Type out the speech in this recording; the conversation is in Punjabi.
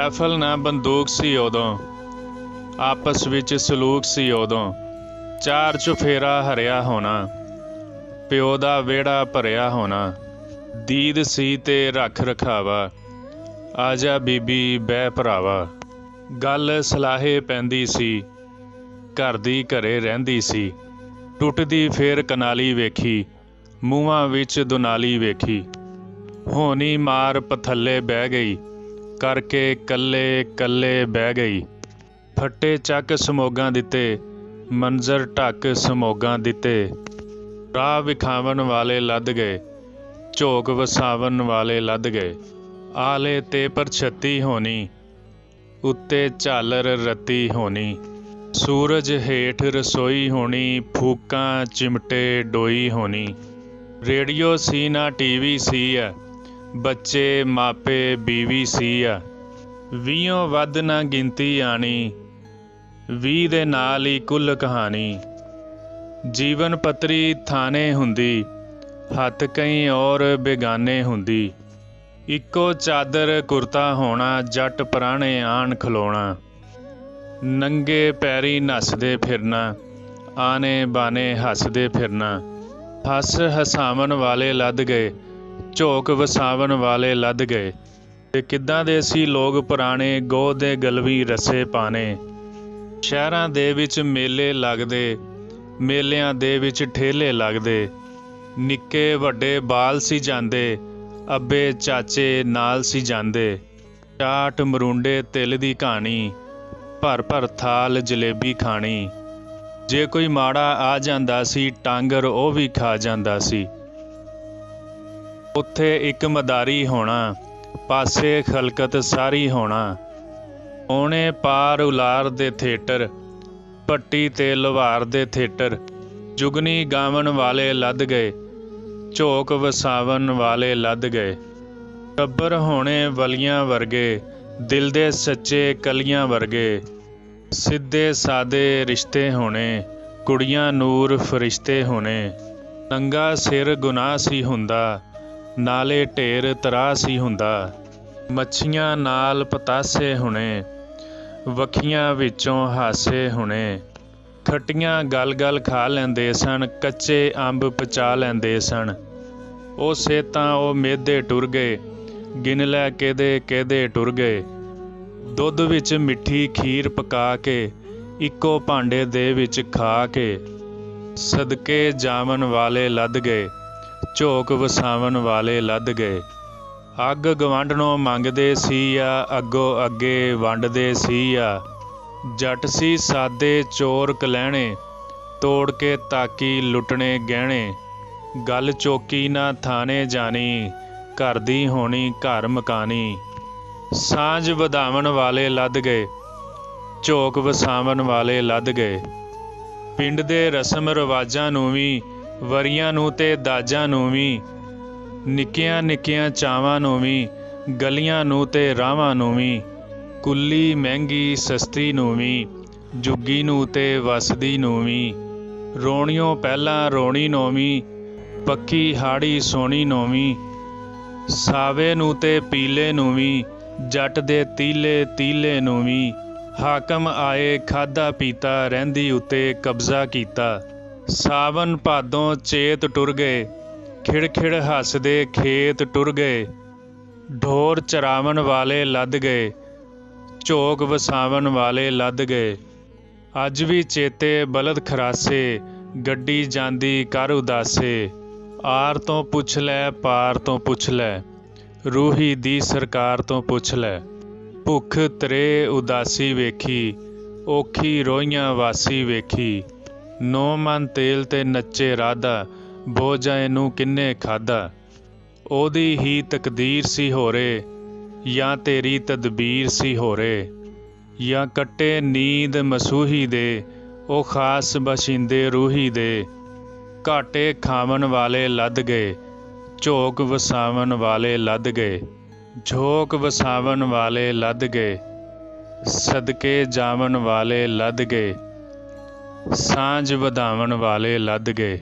ਰਾਈਫਲ ਨਾ ਬੰਦੂਕ ਸੀ ਉਦੋਂ, ਆਪਸ ਵਿੱਚ ਸਲੂਕ ਸੀ ਉਦੋਂ। ਚਾਰ ਚੁਫੇਰਾ ਹਰਿਆ ਹੋਣਾ, ਪਿਓ ਦਾ ਵਿਹੜਾ ਭਰਿਆ ਹੋਣਾ। ਦੀਦ ਸੀ ਤੇ ਰੱਖ ਰਖਾਵਾ, ਆਜਾ ਬੀਬੀ ਬਹਿ ਭਰਾਵਾ। ਗੱਲ ਸਲਾਹੇ ਪੈਂਦੀ ਸੀ, ਘਰ ਦੀ ਘਰੇ ਰਹਿੰਦੀ ਸੀ। ਟੁੱਟਦੀ ਫੇਰ ਕਨਾਲੀ ਵੇਖੀ, ਮੂੰਹਾਂ ਵਿੱਚ ਦੁਨਾਲੀ ਵੇਖੀ। ਹੋਣੀ ਮਾਰ ਪਥੱਲੇ ਬਹਿ ਗਈ, ਕਰਕੇ ਕੱਲੇ ਕੱਲੇ ਬਹਿ ਗਈ। ਫੱਟੇ ਚੱਕ ਸਮੋਗਾਂ ਦਿੱਤੇ, ਮੰਜ਼ਰ ਢੱਕ ਸਮੋਗਾਂ ਦਿੱਤੇ। ਰਾਹ ਵਿਖਾਵਣ ਵਾਲੇ ਲੱਦ ਗਏ, ਝੋਕ ਵਸਾਵਣ ਵਾਲੇ ਲੱਦ ਗਏ। ਆਲੇ ਤੇ ਪਰਛੱਤੀ ਹੋਣੀ, ਉੱਤੇ ਝਾਲਰ ਰੱਤੀ ਹੋਣੀ। ਸੂਰਜ ਹੇਠ ਰਸੋਈ ਹੋਣੀ, ਫੂਕਾਂ ਚਿਮਟੇ ਡੋਈ ਹੋਣੀ। ਰੇਡੀਓ ਸੀ ਨਾ ਟੀਵੀ ਸੀ ਆ, ਬੱਚੇ ਮਾਪੇ ਬੀਵੀ ਸੀ ਆ। 20 ਵੱਧ ਨਾ ਗਿਣਤੀ ਆਣੀ, 20 ਦੇ ਨਾਲ ਹੀ ਕੁੱਲ ਕਹਾਣੀ। ਜੀਵਨ ਪੱਤਰੀ ਥਾਣੇ ਹੁੰਦੀ, ਹੱਥ ਕਈ ਔਰ ਬੇਗਾਨੇ ਹੁੰਦੀ। ਇੱਕੋ ਚਾਦਰ ਕੁਰਤਾ ਹੋਣਾ, ਜੱਟ ਪ੍ਰਾਹੁਣੇ ਆਣ ਖਲੋਣਾ। ਨੰਗੇ ਪੈਰੀ ਨੱਸਦੇ ਫਿਰਨਾ, ਆਨੇ ਬਾਨੇ ਹੱਸਦੇ ਫਿਰਨਾ। ਹੱਸ ਹਸਾਵਣ ਵਾਲੇ ਲੱਦ ਗਏ, ਝੋਕ ਵਸਾਵਣ ਵਾਲੇ ਲੱਦ ਗਏ। ਤੇ ਕਿੱਦਾਂ ਦੇ ਸੀ ਲੋਕ ਪੁਰਾਣੇ, ਗੋਹ ਦੇ ਗਲਵੀ ਰੱਸੇ ਪਾਣੇ। ਸ਼ਹਿਰਾਂ ਦੇ ਵਿੱਚ ਮੇਲੇ ਲੱਗਦੇ, ਮੇਲਿਆਂ ਦੇ ਵਿੱਚ ਠੇਲੇ ਲੱਗਦੇ। ਨਿੱਕੇ ਵੱਡੇ ਬਾਲ ਸੀ ਜਾਂਦੇ, ਅੱਬੇ ਚਾਚੇ ਨਾਲ ਸੀ ਜਾਂਦੇ। ਚਾਟ ਮਰੂੰਡੇ ਤਿਲ ਦੀ ਕਹਾਣੀ, ਭਰ ਭਰ ਥਾਲ ਜਲੇਬੀ ਖਾਣੀ। ਜੇ ਕੋਈ ਮਾੜਾ ਆ ਜਾਂਦਾ ਸੀ, ਟਾਂਗਰ ਉਹ ਵੀ ਖਾ ਜਾਂਦਾ ਸੀ। ਉੱਥੇ ਇੱਕ ਮਦਾਰੀ ਹੋਣਾ, ਪਾਸੇ ਖਲਕਤ ਸਾਰੀ ਹੋਣਾ। ਓਣੇ ਪਾਰ ਉਲਾਰ ਦੇ ਥੀਏਟਰ, ਭੱਟੀ ਤੇ ਲੁਹਾਰ ਦੇ ਥੀਏਟਰ। ਜੁਗਨੀ ਗਾਵਣ ਵਾਲੇ ਲੱਦ ਗਏ, ਝੋਕ ਵਸਾਵਣ ਵਾਲੇ ਲੱਦ ਗਏ। ਟੱਬਰ ਹੋਣੇ ਵਲੀਆਂ ਵਰਗੇ, ਦਿਲ ਦੇ ਸੱਚੇ ਕਲੀਆਂ ਵਰਗੇ। ਸਿੱਧੇ ਸਾਦੇ ਰਿਸ਼ਤੇ ਹੋਣੇ, ਕੁੜੀਆਂ ਨੂਰ ਫਰਿਸ਼ਤੇ ਹੋਣੇ। ਨੰਗਾ ਸਿਰ ਗੁਨਾਹ ਸੀ ਹੁੰਦਾ, ਨਾਲੇ ਢੇਰ ਤਰਾਹ ਸੀ ਹੁੰਦਾ। ਮੱਛੀਆਂ ਨਾਲ ਪਤਾਸੇ ਹੋਣੇ, ਵੱਖੀਆਂ ਵਿੱਚੋਂ ਹਾਸੇ ਹੋਣੇ। ਖੱਟੀਆਂ ਗਲ ਗਲ ਖਾ ਲੈਂਦੇ ਸਨ, ਕੱਚੇ ਅੰਬ ਪਚਾ ਲੈਂਦੇ ਸਨ। ਉਹ ਸੇਤਾਂ ਉਹ ਮੇਦੇ ਟੁਰ ਗਏ, ਗਿਣ ਲੈ ਕਿਹਦੇ ਕਿਹਦੇ ਟੁਰ ਗਏ। ਦੁੱਧ ਵਿੱਚ ਮਿੱਠੀ ਖੀਰ ਪਕਾ ਕੇ, ਇੱਕੋ ਭਾਂਡੇ ਦੇ ਵਿੱਚ ਖਾ ਕੇ। ਸਦਕੇ ਜਾਵਣ ਵਾਲੇ ਲੱਦ ਗਏ, ਝੋਕ ਵਸਾਵਣ ਵਾਲੇ ਲੱਦ ਗਏ। ਅੱਗ ਗਵਾਂਢਣੋਂ ਮੰਗਦੇ ਸੀ ਆ, ਅੱਗੋਂ ਅੱਗੇ ਵੰਡਦੇ ਸੀ ਆ। ਜੱਟ ਸੀ ਸਾਦੇ ਚੋਰ ਕਲਹਿਣੇ, ਤੋੜ ਕੇ ਤਾਕੀ ਲੁੱਟਣੇ ਗਹਿਣੇ। ਗੱਲ ਚੋਕੀ ਨਾ ਥਾਣੇ ਜਾਣੀ, ਘਰ ਦੀ ਹੋਣੀ ਘਰ ਮਕਾਨੀ। ਸਾਂਝ ਵਧਾਵਣ ਵਾਲੇ ਲੱਦ ਗਏ, ਝੋਕ ਵਸਾਵਣ ਵਾਲੇ ਲੱਦ ਗਏ। ਪਿੰਡ ਦੇ ਰਸਮ ਰਿਵਾਜ਼ਾਂ ਨੂੰ ਵੀ, ਵਰੀਆਂ ਨੂੰ ਤੇ ਦਾਜਾਂ ਨੂੰ ਵੀ। ਨਿੱਕੀਆਂ ਨਿੱਕੀਆਂ ਚਾਵਾਂ ਨੂੰ ਵੀ, ਗਲੀਆਂ ਨੂੰ ਤੇ ਰਾਹਾਂ ਨੂੰ ਵੀ। ਕੁੱਲੀ ਮਹਿੰਗੀ ਸਸਤੀ ਨੂੰ ਵੀ, ਜੁੱਗੀ ਨੂੰ ਤੇ ਵਸਦੀ ਨੂੰ ਵੀ। ਰੋਣਿਓ ਪਹਿਲਾਂ ਰੋਣੀ ਨੂੰ ਵੀ, ਪੱਕੀ ਹਾੜੀ ਸੋਹਣੀ ਨੂੰ ਵੀ। ਸਾਵੇ ਨੂੰ ਤੇ ਪੀਲੇ ਨੂੰ ਵੀ, ਜੱਟ ਦੇ ਤੀਲੇ ਤੀਲੇ ਨੂੰ ਵੀ। ਹਾਕਮ ਆਏ ਖਾਧਾ ਪੀਤਾ, ਰਹਿੰਦੀ ਉੱਤੇ ਕਬਜ਼ਾ ਕੀਤਾ। ਸਾਵਨ ਭਾਦੋਂ ਚੇਤ ਟੁਰ ਗਏ, ਖਿੜ ਖਿੜ ਹੱਸਦੇ ਖੇਤ ਟੁਰ ਗਏ। ਢੋਰ ਚਰਾਵਣ ਵਾਲੇ ਲੱਦ ਗਏ, ਝੋਕ ਵਸਾਵਣ ਵਾਲੇ ਲੱਦ ਗਏ। ਅੱਜ ਵੀ ਚੇਤੇ ਬਲਦ ਖਰਾਸੇ, ਗੱਡੀ ਜਾਂਦੀ ਕਰ ਉਦਾਸੇ। ਆਰ ਤੋਂ ਪੁੱਛ ਲੈ ਪਾਰ ਤੋਂ ਪੁੱਛ ਲੈ, ਰੂਹੀ ਦੀ ਸਰਕਾਰ ਤੋਂ ਪੁੱਛ ਲੈ। ਭੁੱਖ ਤਰੇ ਉਦਾਸੀ ਵੇਖੀ, ਔਖੀ ਰੋਈਆਂ ਵਾਸੀ ਵੇਖੀ। 9 ਮਣ ਤੇਲ ਤੇ ਨੱਚੇ ਰਾਧਾ, ਬੋਝਾ ਇਹਨੂੰ ਕਿੰਨੇ ਖਾਧਾ। ਉਹਦੀ ਹੀ ਤਕਦੀਰ ਸੀ ਹੋਰੇ, ਜਾਂ ਤੇਰੀ ਤਦਬੀਰ ਸੀ ਹੋਰੇ। ਜਾਂ ਕੱਟੇ ਨੀਂਦ ਮਸੂਹੀ ਦੇ, ਉਹ ਖਾਸ ਬਸ਼ਿੰਦੇ ਰੂਹੀ ਦੇ। ਘਾਟੇ ਖਾਵਣ ਵਾਲੇ ਲੱਦ ਗਏ, ਝੋਕ ਵਸਾਵਣ ਵਾਲੇ ਲੱਦ ਗਏ। ਝੋਕ ਵਸਾਵਣ ਵਾਲੇ ਲੱਦ ਗਏ, ਸਦਕੇ ਜਾਵਣ ਵਾਲੇ ਲੱਦ ਗਏ। ਸਾਂਝ ਵਧਾਵਣ ਵਾਲੇ ਲੱਦ ਗਏ।